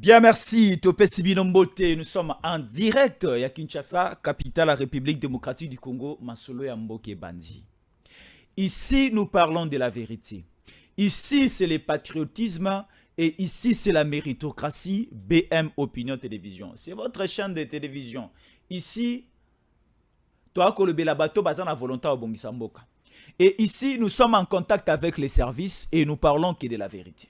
Bien, merci. Topé Sibinombote, nous sommes en direct à Kinshasa, capitale de la République démocratique du Congo, Masolo ya Mboke Bandi. Ici, nous parlons de la vérité. Ici, c'est le patriotisme et ici, c'est la méritocratie. BM Opinion Télévision. C'est votre chaîne de télévision. Ici, toi, Kolobela Bato, Bazana Volontaire Bongisa Mboka. Et ici, nous sommes en contact avec les services et nous parlons que de la vérité.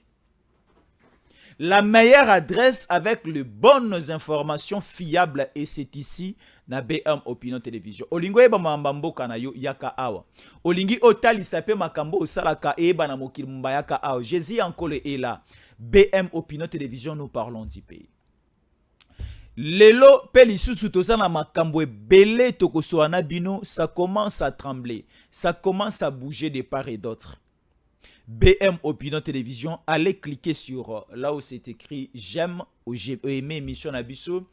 La meilleure adresse avec les bonnes informations fiables et c'est ici na BM Opinion Télévision. Olingo eba mambambo kana yo yaka awa. Olingi otali sape makambo osalaka eba na mokili mbayaka awa. Jésus encore est là. BM Opinion Télévision, nous parlons du pays. Lelo peli susu tozana makambo ebele tokosoana bino, ça commence à trembler. Ça commence à bouger de part et d'autre. BM Opinion Télévision, allez cliquer sur là où c'est écrit j'aime ou j'ai aimé émission Nabiso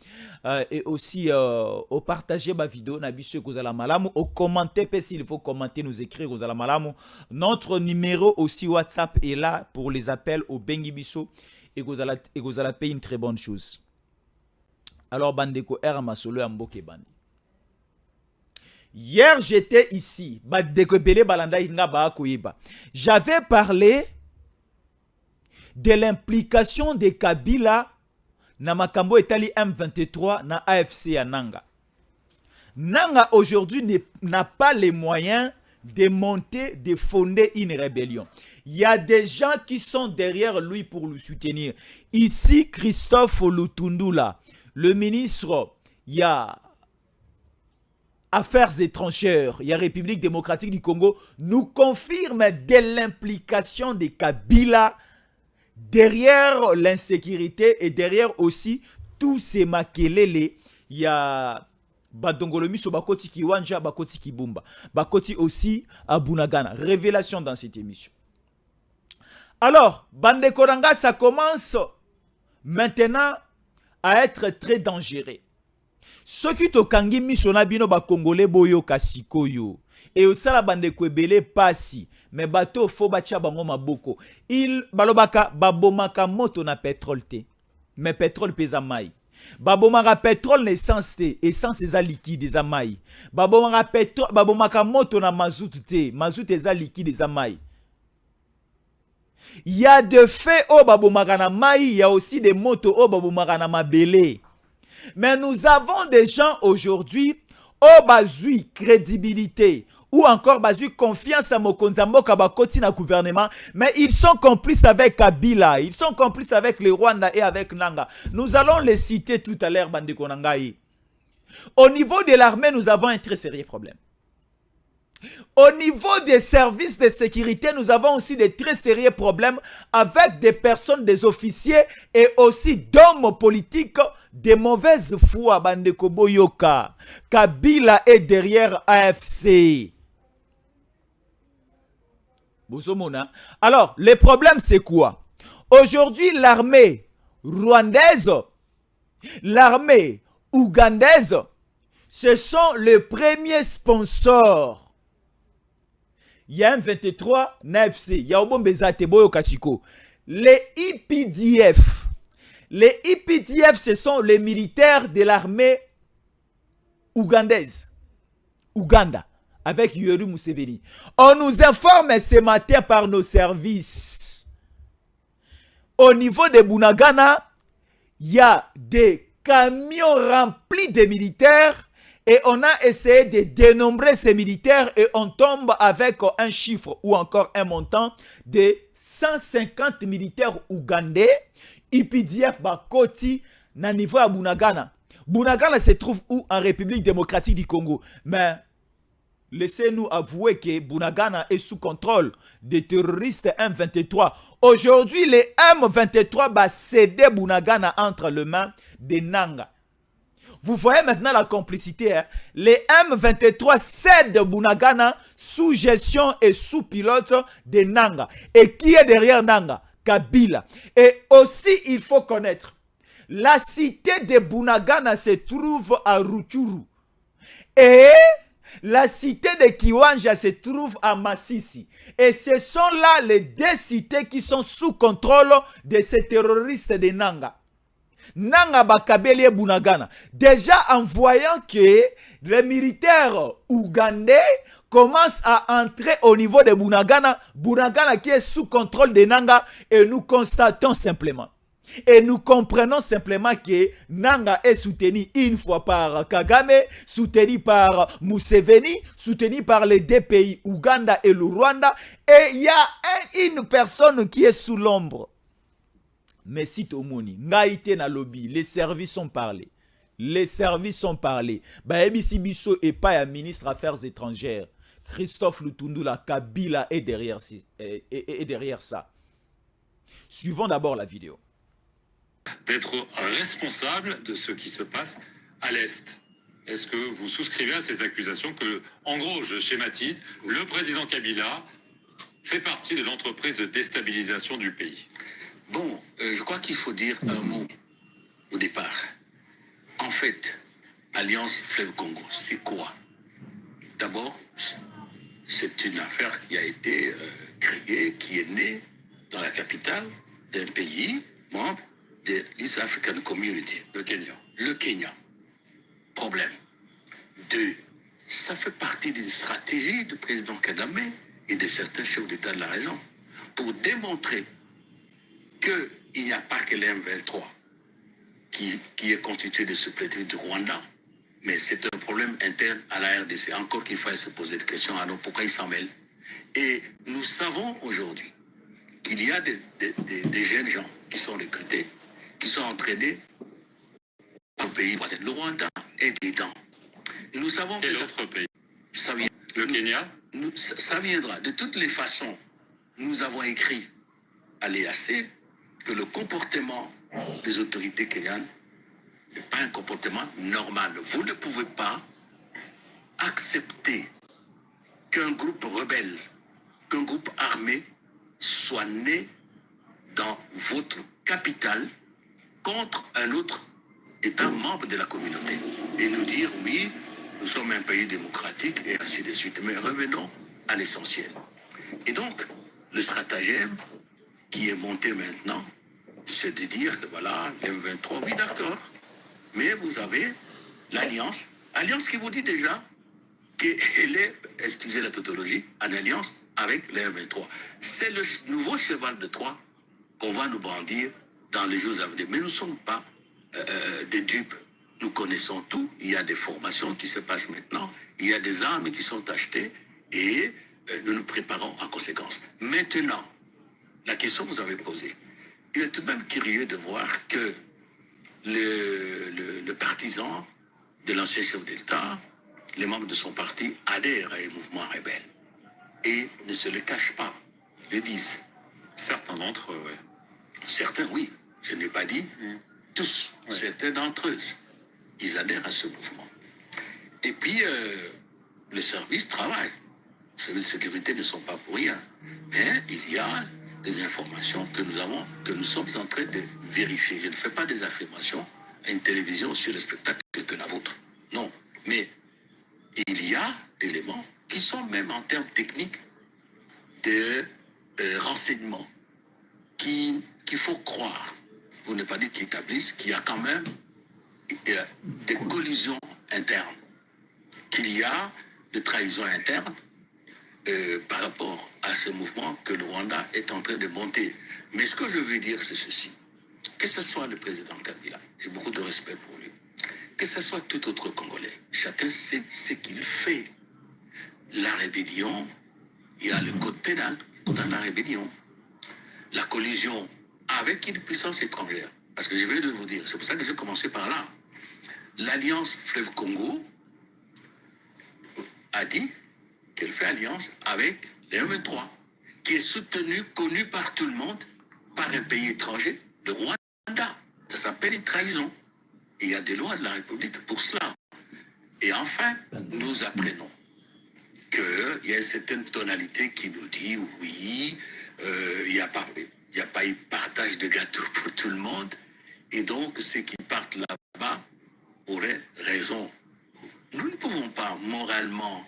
et aussi au partager ma vidéo Nabiso Kozala Malamu, au commenter s'il faut commenter, nous écrire Kozala Malamu. Notre numéro aussi WhatsApp est là pour les appels au Bengi Biso et Kozala paye une très bonne chose. Alors Bandeko R Masolo ya Mboke Bandi. Hier, j'étais ici. J'avais parlé de l'implication de Kabila na Makambo Etali M23 na AFC à Nanga. Nanga aujourd'hui n'a pas les moyens de monter, de fonder une rébellion. Il y a des gens qui sont derrière lui pour le soutenir. Ici, Christophe Lutundula, le ministre, il y a Affaires étrangères, il y a République démocratique du Congo, nous confirme de l'implication de Kabila derrière l'insécurité et derrière aussi tous ces makelele. Il y a Badongolomi so Bakoti Kiwanja, Bakoti Kibumba, Bakoti aussi à Bunagana. Révélation dans cette émission. Alors, Bande Koranga, ça commence maintenant à être très dangereux. Ce qui to kangi misona bino ba congolais boyo kasikoyo et osala bande kwebele pasi mais bato fo bacha bango maboko il balobaka babomaka moto na pétrole te mais pétrole pesa mai babomaka pétrole na essence te essence eza liquide eza mai babomaka pétrole babomaka moto na mazout te mazout eza liquide eza mai. Il y a des faits au babomaka na mai, il y a aussi des motos au babomaka na mabele. Mais nous avons des gens aujourd'hui au bazui crédibilité ou encore bazui confiance à Mokonzambo Kabakoti na gouvernement, mais ils sont complices avec Kabila, ils sont complices avec le Rwanda et avec Nanga. Nous allons les citer tout à l'heure, Bandeko Nangaï. Au niveau de l'armée, nous avons un très sérieux problème. Au niveau des services de sécurité, nous avons aussi des très sérieux problèmes avec des personnes, des officiers et aussi d'hommes politiques de mauvaise foi. Bandeko Boyoka, Kabila est derrière AFC. Alors, le problème c'est quoi? Aujourd'hui, l'armée rwandaise, l'armée ougandaise, ce sont les premiers sponsors. Il y a un 23 NFC. Il y a un Bezate Boyo Kasiko. Les IPDF. Les IPDF, ce sont les militaires de l'armée ougandaise. Ouganda. Avec Yoweri Museveni. On nous informe ce matin par nos services. Au niveau de Bunagana, il y a des camions remplis de militaires. Et on a essayé de dénombrer ces militaires et on tombe avec un chiffre ou encore un montant de 150 militaires ougandais. IPDF Bakoti na niveau à Bunagana. Bunagana se trouve où? En République démocratique du Congo. Mais laissez-nous avouer que Bunagana est sous contrôle des terroristes M23. Aujourd'hui, les M23 va céder Bunagana entre les mains des Nanga. Vous voyez maintenant la complicité. Hein? Les M23 cèdent Bunagana sous gestion et sous pilote de Nanga. Et qui est derrière Nanga? Kabila. Et aussi, il faut connaître, la cité de Bunagana se trouve à Rutshuru. Et la cité de Kiwanja se trouve à Masisi. Et ce sont là les deux cités qui sont sous contrôle de ces terroristes de Nanga. nanga bakabeli Bunagana. Déjà en voyant que les militaires ougandais commencent à entrer au niveau de Bunagana, Bunagana qui est sous contrôle de Nanga, et nous constatons simplement. Et nous comprenons simplement que Nanga est soutenu une fois par Kagame, soutenu par Museveni, soutenu par les deux pays, Ouganda et le Rwanda. Et il y a une personne qui est sous l'ombre. Mais si Tomoni, Ngaïté na lobby, les services ont parlé. Les services ont parlé. Baebi Bisso et pas un ministre Affaires étrangères. Christophe Lutundula Kabila est derrière ça. Suivons d'abord la vidéo. D'être responsable de ce qui se passe à l'Est. Est-ce que vous souscrivez à ces accusations que, en gros, je schématise, le président Kabila fait partie de l'entreprise de déstabilisation du pays? Bon, je crois qu'il faut dire un mot au départ. En fait, Alliance Fleuve Congo, c'est quoi? D'abord, c'est une affaire qui a été créée, qui est née dans la capitale d'un pays membre de l'East African Community, le Kenya. Le Kenya. Problème. 2. Ça fait partie d'une stratégie du président Kagame et de certains chefs d'État de la région pour démontrer qu'il n'y a pas que l'M23 qui est constitué de supplétifs du Rwanda, mais c'est un problème interne à la RDC. Encore qu'il faille se poser des questions, alors pourquoi ils s'en mêlent? Et nous savons aujourd'hui qu'il y a des jeunes gens qui sont recrutés, qui sont entraînés au pays voisin. Le Rwanda est dedans. Nous savons que l'autre pays, ça vient, le Kenya, ça viendra. De toutes les façons, nous avons écrit à l'EAC que le comportement des autorités kenyanes n'est pas un comportement normal. Vous ne pouvez pas accepter qu'un groupe rebelle, qu'un groupe armé soit né dans votre capitale contre un autre État membre de la communauté et nous dire oui, nous sommes un pays démocratique et ainsi de suite. Mais revenons à l'essentiel. Et donc, le stratagème qui est monté maintenant, c'est de dire que voilà, l'M23, oui d'accord, mais vous avez l'Alliance, Alliance qui vous dit déjà qu'elle est, excusez la tautologie, en alliance avec l'M23. C'est le nouveau cheval de Troie qu'on va nous brandir dans les jours à venir. Mais nous ne sommes pas des dupes. Nous connaissons tout. Il y a des formations qui se passent maintenant. Il y a des armes qui sont achetées et nous nous préparons en conséquence. Maintenant, la question que vous avez posée, il est tout de même curieux de voir que le partisan de l'ancien chef d'État, les membres de son parti adhèrent à un mouvement rebelle et ne se le cachent pas, ils le disent. certains d'entre eux, oui. Certains, oui, je n'ai pas dit tous, Oui. certains d'entre eux, ils adhèrent à ce mouvement. Et puis, les services travaillent. Les services de sécurité ne sont pas pour rien. Mais il y a des informations que nous avons, que nous sommes en train de vérifier. Je ne fais pas des affirmations à une télévision sur le spectacle que la vôtre. Non. Mais il y a des éléments qui sont même en termes techniques de renseignements qu'il faut croire, pour ne pas dire qu'ils établissent qu'il y a quand même des collisions internes, qu'il y a des trahisons internes par rapport à ce mouvement que le Rwanda est en train de monter. Mais ce que je veux dire, c'est ceci. Que ce soit le président Kabila, j'ai beaucoup de respect pour lui, que ce soit tout autre Congolais, chacun sait ce qu'il fait. La rébellion, il y a le code pénal dans la rébellion. La collision avec une puissance étrangère. Parce que je vais de vous dire, c'est pour ça que j'ai commencé par là. L'Alliance Fleuve Congo a dit qu'elle fait alliance avec les M23, qui est soutenu, connu par tout le monde, par un pays étranger, le Rwanda. Ça s'appelle une trahison. Et il y a des lois de la République pour cela. Et enfin, nous apprenons qu'il y a une certaine tonalité qui nous dit oui, il n'y a pas eu partage de gâteau pour tout le monde. Et donc, ceux qui partent là-bas auraient raison. Nous ne pouvons pas moralement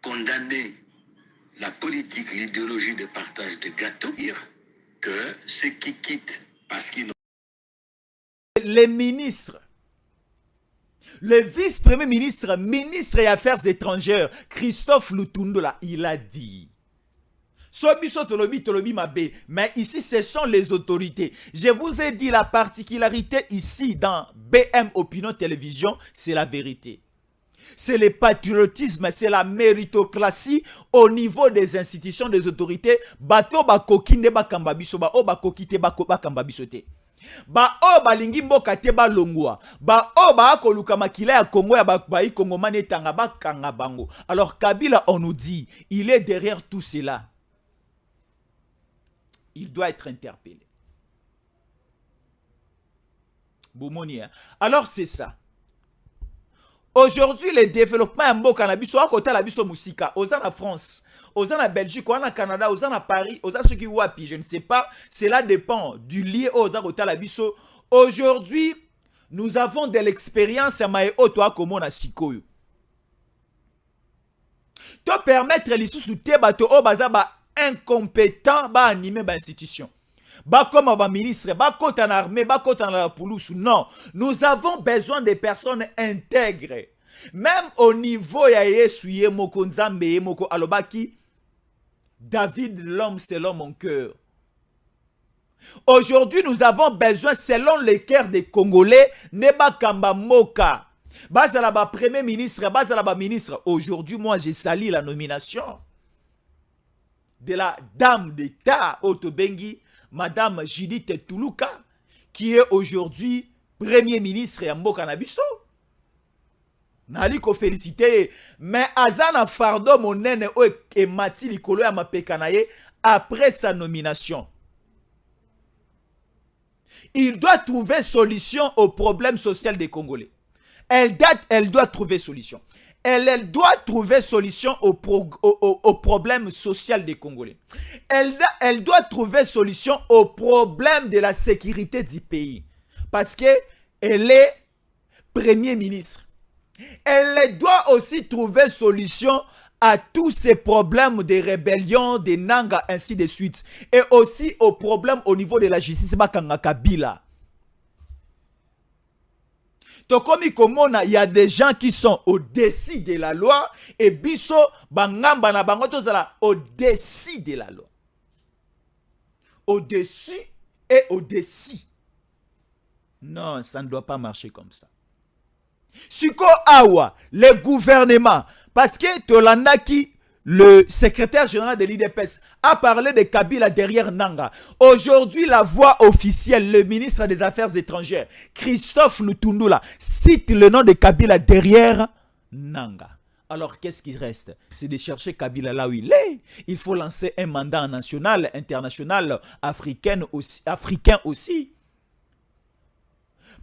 condamner la politique, l'idéologie de partage de gâteaux, dire que ceux qui quittent parce qu'ils n'ont les ministres, le vice-premier ministre, ministre des Affaires étrangères, Christophe Lutundula, il a dit. Mais ici, ce sont les autorités. Je vous ai dit la particularité ici dans BM Opinion Télévision, c'est la vérité. C'est le patriotisme, c'est la méritocratie au niveau des institutions, des autorités. Bato ba kokinde ba kambabiso ba o ba kokite ba kambabiso te. Ba o ba lingi mboka te ba longwa. Ba o ba akoluka makila ya Congo ya ba i Congo mane tanga ba kanga bango. Alors Kabila, on nous dit, il est derrière tout cela. Il doit être interpellé. Boumoni, hein? Alors c'est ça. Aujourd'hui, le développement est mot cannabis, soit côté la biso musika, aux en France, aux en Belgique, aux en Canada, aux en Paris, aux en ceux qui wapi, je ne sais pas. Cela dépend du lieu aux en côté la biso. Aujourd'hui, nous avons de l'expérience à maïo toi comme on a sikoyo. To permettre les sous-soutés bato o baza ba incompétent ba animer ba institution. Ba comme ba ministre, ba côté en armée, ba côté en la police. Non, nous avons besoin de personnes intègres. Même au niveau ya Yesuye moko nzambe moko alobaki David, l'homme selon mon cœur. Aujourd'hui, nous avons besoin, selon le cœur des Congolais, Neba Kamba Moka. Bazala ba premier ministre, bazala ba ministre. Aujourd'hui, moi, j'ai sali la nomination de la dame d'État Otobengi, Madame Judith Toulouka, qui est aujourd'hui premier ministre à Mboka Nabiso. Nali ko féliciter, mais Azana Fardo monene o et Mati Likolo ya mapekanaye après sa nomination. Il doit trouver solution au problème social des Congolais. Elle doit trouver solution. Elle doit trouver solution au problème social des Congolais. Elle doit trouver solution au problème de la sécurité du pays. Parce qu'elle est premier ministre. Elle doit aussi trouver solution à tous ces problèmes de rébellion, de Nanga, ainsi de suite. Et aussi aux problèmes au niveau de la justice Bakanga Kabila. Tokomi komona, il y a des gens qui sont au-dessus de la loi et biso bangamba na bango tozala au-dessus de la loi. Au-dessus et au-dessus. Non, ça ne doit pas marcher comme ça. Siko awa, le gouvernement, parce que Tolandaki, le secrétaire général de l'IDPS, a parlé de Kabila derrière Nanga. Aujourd'hui, la voix officielle, le ministre des Affaires étrangères, Christophe Lutundula, cite le nom de Kabila derrière Nanga. Alors, qu'est-ce qui reste? C'est de chercher Kabila là où il est. Il faut lancer un mandat national, international, africain aussi.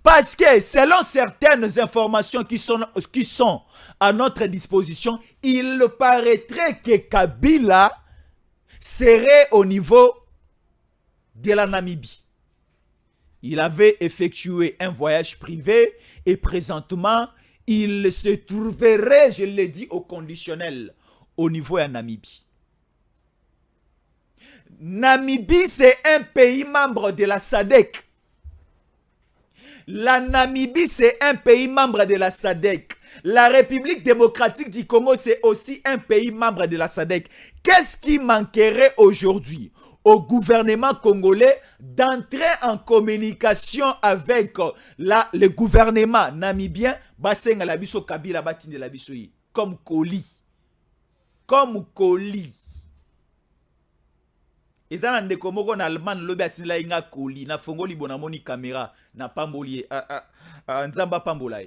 Parce que selon certaines informations qui sont à notre disposition, il paraîtrait que Kabila serait au niveau de la Namibie. Il avait effectué un voyage privé et présentement, il se trouverait, je l'ai dit au conditionnel, au niveau de la Namibie. Namibie, c'est un pays membre de la SADC. La Namibie, c'est un pays membre de la SADC. La République démocratique du Congo, c'est aussi un pays membre de la SADC. Qu'est-ce qui manquerait aujourd'hui au gouvernement congolais d'entrer en communication avec le gouvernement namibien, Basenga la biso Kabila batinde la biso yi, comme Koli. Comme Koli. Ezana ndeko moko na Allemagne lobi atinela inga Koli na fongoli bona moni caméra na pamboli nzamba pambola.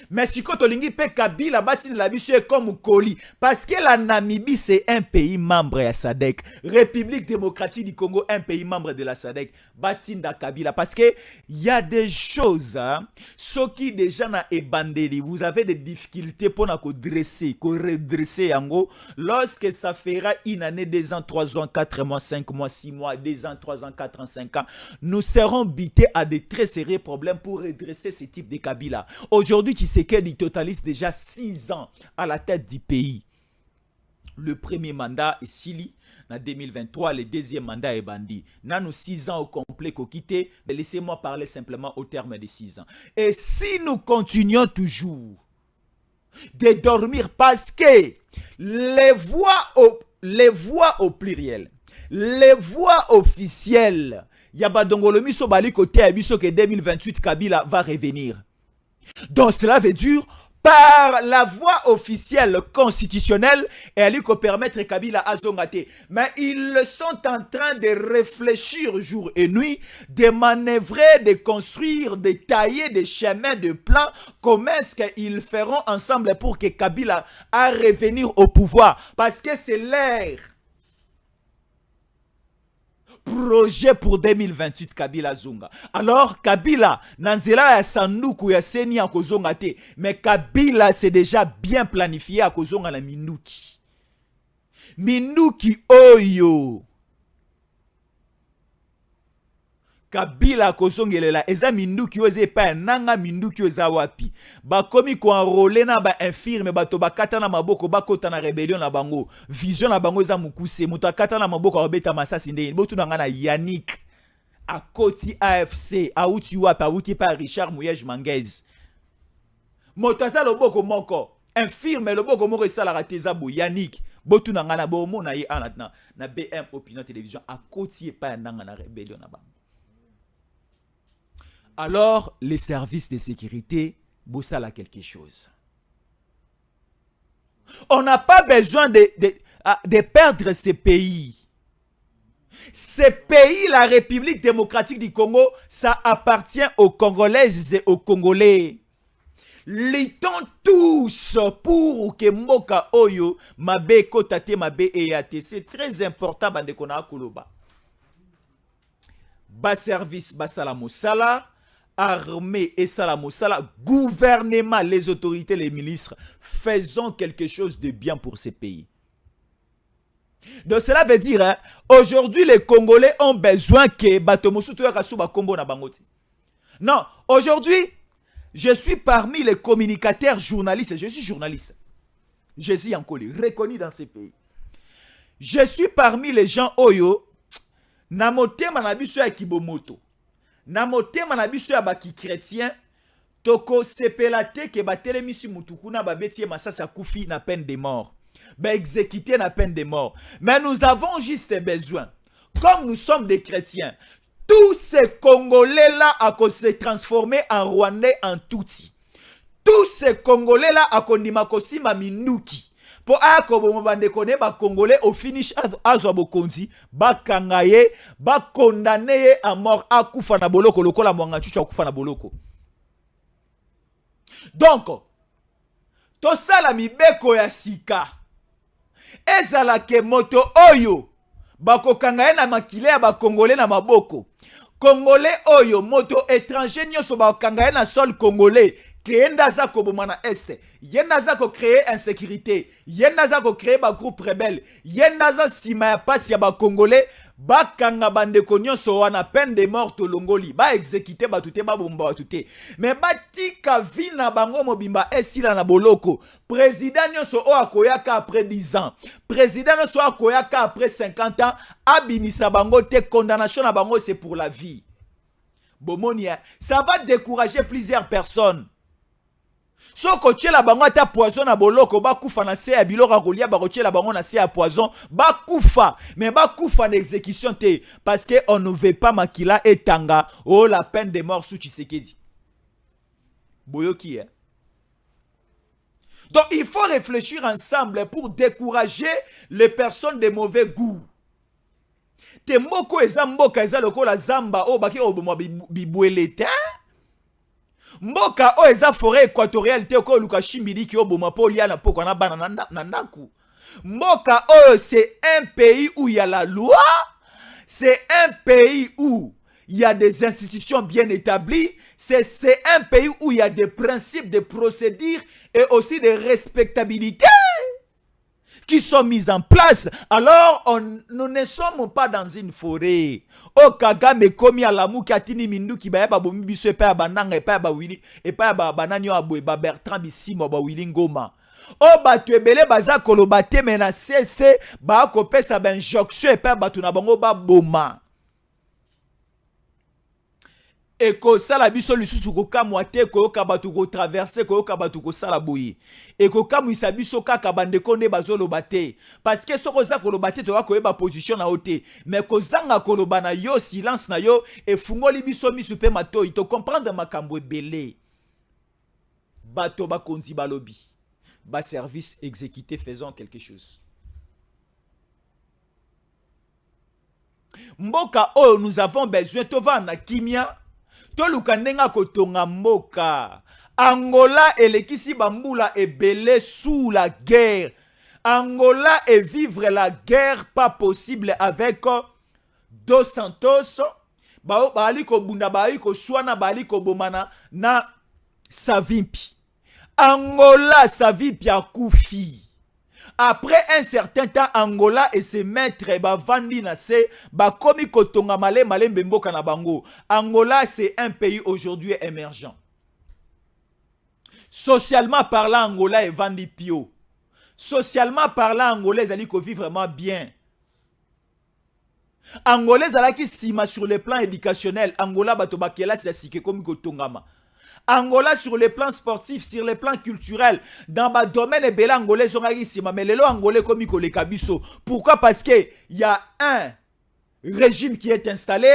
Mais si quand on lingi pe Kabila batine la biso comme Koli parce que la Namibie c'est un pays membre de la SADC, République démocratique du Congo un pays membre de la SADC, batine da Kabila parce que il y a des choses ceux qui déjà na ebandeli, vous avez des difficultés pour na redresser yango lorsque ça fera une année, 2 ans, 3 ans, 4 mois, 5 mois, 6 mois, 2 ans, 3 ans, 4 ans, 5 ans, nous serons bités à de très sérieux problèmes pour redresser ce type de Kabila. Aujourd'hui, Tshisekedi totalise déjà 6 ans à la tête du pays. Le premier mandat est Sili. en 2023, le deuxième mandat est bandit. Nous 6 ans au complet qu'on quitte, mais laissez-moi parler simplement au terme de 6 ans. Et si nous continuons toujours de dormir, parce que les voix au pluriel, les voix officielles, Yabadongolomi Sobali côté Abiso que 2028 Kabila va revenir. Donc cela veut dire par la voie officielle constitutionnelle et elle peut permettre Kabila à Zongate. Mais ils sont en train de réfléchir jour et nuit, de manœuvrer, de construire, de tailler des chemins, de plans. Comment est-ce qu'ils feront ensemble pour que Kabila a revenir au pouvoir? Parce que c'est l'air. Projet pour 2028 Kabila Zunga. Alors Kabila nanzela ya sanduku ya seni ya kozonga te, mais Kabila c'est déjà bien planifié à kozonga na Minduki. Minduki oyo Kabila kozongelela eza Minduki oze pa nanga Minduki oza wapi. Ba komi ko enrôler na ba infirme bato bakata na maboko bakota na rébellion na bango. Vision na bango eza mukuse muto akata na maboko obeta masasi ndeni. Botu na ngana Yannick akoti AFC auti wapi auti pa Richard Mouyej Manguez. Moto aza loboko moko infirme loboko moko esala rateza bo Yannick. Botu na ngana bo mona ye anatna na BM Opinion Télévision akoti pa nanga na rébellion na bango. Alors, les services de sécurité, bossala quelque chose. On n'a pas besoin de perdre ces pays. Ces pays, la République démocratique du Congo, ça appartient aux Congolaises et aux Congolais. Luttons tous pour que Mboka Oyo, Mabe Kotate, Mabe Eyate. C'est très important, bande kona koloba. Bas service, basala mosala. Armée et Salamosala, gouvernement, les autorités, les ministres, faisons quelque chose de bien pour ces pays. Donc cela veut dire, hein, aujourd'hui les Congolais ont besoin que Batomosu Toyakasuba Kombo na bangote. Non, aujourd'hui, je suis parmi les communicateurs journalistes, je suis journaliste. Je suis encore reconnu dans ces pays. Je suis parmi les gens Oyo, Namote Manabiso ya Kibomoto. Na motema na biso ya baki chrétien toko sepelate ke batelemisi mutukuna babetie masasa kufi na peine de mort. Ba exécuter na peine de mort. Mais nous avons juste besoin, comme nous sommes des chrétiens, tous ces Congolais là à se transformer en Rwandais en Tutsi. Tous ces Congolais là à kondima kosima Minduki. Po akobo mobande kone ba Congolais au finish azwa bokonzi ba kangaye ba condamné à mort akufa na boloko lokola mwanga chucha akufa na boloko. Donc to sala mibeko ya sika ezala ke moto oyo bako kangaye na makile ya ba Congolais na maboko. Congolais oyo moto étranger nyoso ba kangaye na sol Congolais. Yenda za ko bomana este, yenda za ko créer insécurité, yenda za ko créer ba groupe rebelle, yenda za sima ya pasi ya ba Congolais, ba kanga bande konyoso wana peine de mort to longoli, ba exécuter ba tuté ba bomba tuté. Mais ba tika vina bango mobimba esila na boloko. Président nyoso o akoyaka après 10 ans. Président nyoso akoyaka après 50 ans, abimisa bango te condamnation na bango c'est pour la vie. Bomonia, ça va décourager plusieurs personnes. So koche la bango ata poison na boloko ba kufa na se ya biloko kolia ba koche la bango na se ya poison ba kufa mais ba kufa na exécution te parce que on ne veut pas makila etanga oh la peine de mort sous Tshisekedi. Boyoki hein. Donc il faut réfléchir ensemble pour décourager les personnes de mauvais goût. Te moko eza mboka eza lokola zamba o baki oboma bibwelete. Mboka o eza forêt équatoriale te ko luka chimbidi ki oboma po lia na poko na bana na ndaku. Mboka o c'est un pays où il y a la loi, c'est un pays où il y a des institutions bien établies, c'est un pays où il y a des principes, des procédures et aussi des respectabilités qui sont mises en place. Alors, nous ne sommes pas dans une forêt. O Kagame komi alamu katini mindu ki ba bomi biso pa bananga pa ba Willy et pa ba bananyo abwe ba Bertrand Bisimo ba Willy Ngoma. O batu ebele baza koloba te mais na CC ba kopesa ba injonction et pa batu na bango ba boma. Et que ça la biso lisusu ko kamwa te ko yoka batu ko traverser ko yoka batu ko sala boyi. Et que kamu isa biso kaka bandeko nde bazoloba te. Parce que soko za koloba te to ko yeba position na ote. Mais ko zanga koloba na yo silence na yo e fungoli biso misu pe matoi to comprendre makambo ebele. Bato ba konzi ba lobby. Ba service exécuté faisant quelque chose. Mboka oh nous avons besoin to va na kimia. Toluka nenga kotonga mboka. Angola elekisi bambula ebele sous la guerre. Angola et vivre la guerre pas possible avec Dos Santos. Baali ko bunda baali ko swana baali ko bomana na Savimpi. Angola Savimpi a koufi. Après un certain temps, Angola et ses maîtres bavandi na se bakomi kotonga male mboka na bango. Angola c'est un pays aujourd'hui émergent. Socialement parlant, Angola est vandi pio. Socialement parlant, Angolais zali ko vivre vraiment bien. Angolais zala ki sima sur le plan éducationnel, Angola bato bakela sike komi kotongama. Angola sur le plan sportif, sur le plan culturel, dans le domaine de Bela Angolais, mais les Angolais comme les Kabiso. Pourquoi? Parce qu'il y a un régime qui est installé,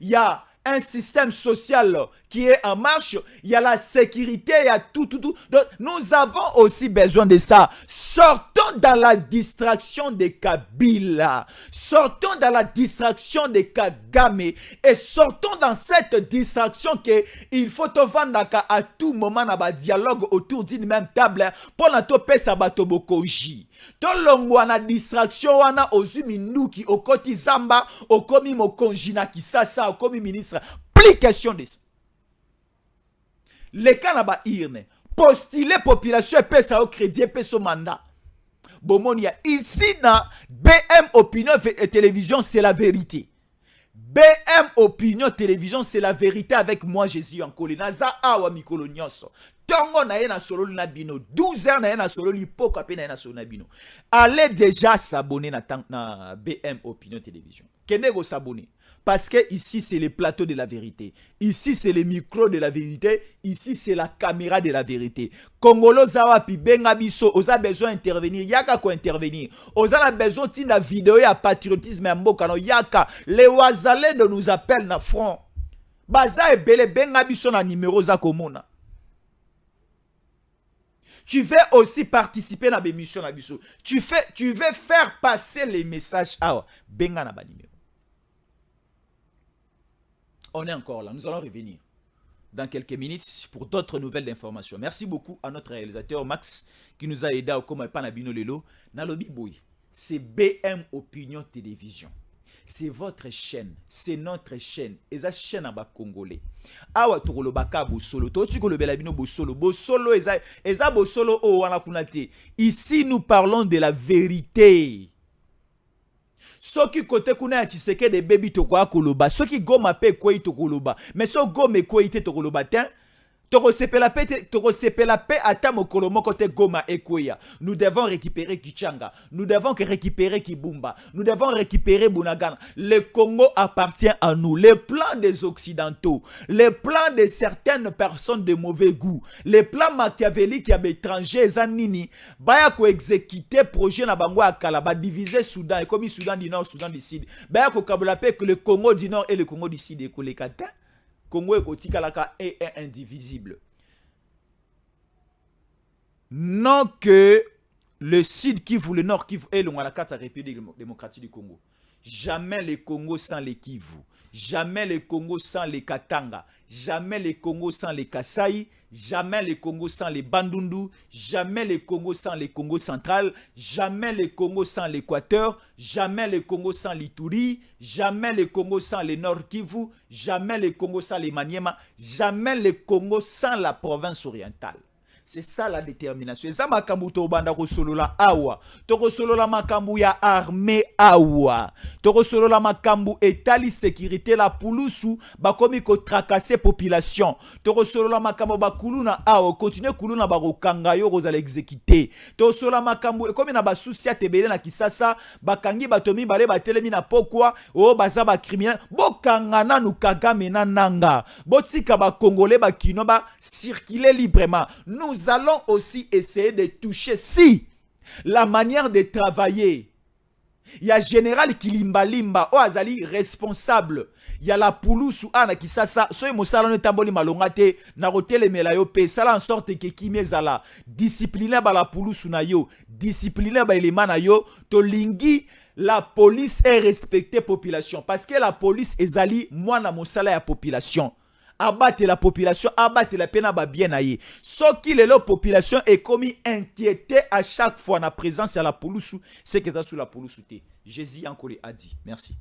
il y a un système social qui est en marche, il y a la sécurité, il y a tout. Donc, nous avons aussi besoin de ça. Sortons dans la distraction de Kabila. Sortons dans la distraction de Kagame. Et sortons dans cette distraction qu'il faut vendre à tout moment un dialogue autour d'une même table pour na to pesa bato bokoji. Tolongo wana distraction wana ozumi nuki okoti zamba okomi mokonji na kisasa okomi ministre. Plus question de ça. Les cas na irne postuler population pesa au crédit pesa mandat. Bomonia ici dans BM Opinion et Télévision c'est la vérité. BM Opinion Télévision c'est la vérité avec moi Jésus en Naza awa mikolo nyonso. Tongo na ye na solo na bino 12 heures na ye na solo lipoka pe na ye na solo na bino. Allez déjà s'abonner na BM Opinion Télévision. Kende go s'abonner. Parce que ici, c'est le plateau de la vérité. Ici, c'est le micro de la vérité. Ici, c'est la caméra de la vérité. Congolo Zawapi, Bengabiso, osa besoin d'intervenir. Yaka ko intervenir. Osa a besoin de la vidéo ya patriotisme ya mbokano. Yaka, les Wazalais de nous appellent na front. Baza e bele Bengabiso na numéro za komona. Tu veux aussi participer à l'émission na biso. Tu veux faire passer les messages à Benga na ba numéro. On est encore là. Nous allons revenir dans quelques minutes pour d'autres nouvelles informations. Merci beaucoup à notre réalisateur Max qui nous a aidé à comme Panabino Lelo. Nalobi Boy, c'est BM Opinion Télévision. C'est votre chaîne, c'est notre chaîne. Et ça chaîne à bas congolais. Awa tokolo baka bosolo. To tu ko le belabino bosolo. Bosolo eza bosolo o wana kunate. Ici nous parlons de la vérité. Soki kote kuna ya Tshisekedi de baby toko akoloba, soki goma pe kwei tokoloba, mais so gome kwei te tokoloba te, toko sepela pe ata mokolo moko te goma ekweya. Nous devons récupérer Kichanga, nous devons récupérer Kibumba, nous devons récupérer Bunagana. Le Congo appartient à nous. Les plans des Occidentaux, les plans de certaines personnes de mauvais goût, les plans machiavéliques à l'étranger, zanini, baya ko exécuter projet na bango akala, ba diviser Soudan, et comme Soudan du Nord, Soudan du Sud, baya ko kabula pe que le Congo du Nord et le Congo du Sud ko lekata. Congo et Kotikalaka est indivisible. Non que le Sud Kivu, le Nord Kivu et le Mwanakata République démocratique du Congo. Jamais le Congo sans les Kivu. Jamais le Congo sans les Katanga. Jamais le Congo sans les Kasaï. Jamais le Congo sans les Bandundu. Jamais le Congo sans le Congo central. Jamais le Congo sans l'Équateur. Jamais le Congo sans l'Ituri. Jamais le Congo sans le Nord Kivu. Jamais le Congo sans les Maniema. Jamais le Congo sans la province orientale. C'est ça la détermination. Eza makambu to banda ko solola awa. To ko solola makambu ya armée awa. To ko solola makambu etali sécurité la pulusu bakomi ko tracasser population. To ko solola makambu bakuluna awa continuer kuluna bakokanga yo kozala exécuter. To solola makambu ekomi na basusi atebele na Kisasa bakangi batomi bale batelemi na pokwa o baza ba criminel bokanga nanu Kagame na nanga. Botika ba congolais ba kino ba circuler librement. Nous allons aussi essayer de toucher si la manière de travailler. Il y a général Kilimba Limba o azali responsable. Il y a la Pulusu ana Kisasa soy mosala no tamboli malongate na hôtel melayo pe sala en sorte que kimezala discipliner ba la Pulusu na yo, discipliner ba elema na yo to lingi. La police est respectée population parce que la police ezali mwana mosala ya population. Abattre la population, abattre la peine à bien aïe. Ce qui est la population est commis inquiété à chaque fois en présence à la police, c'est que ça sous la police. Jésus encore a dit. Merci.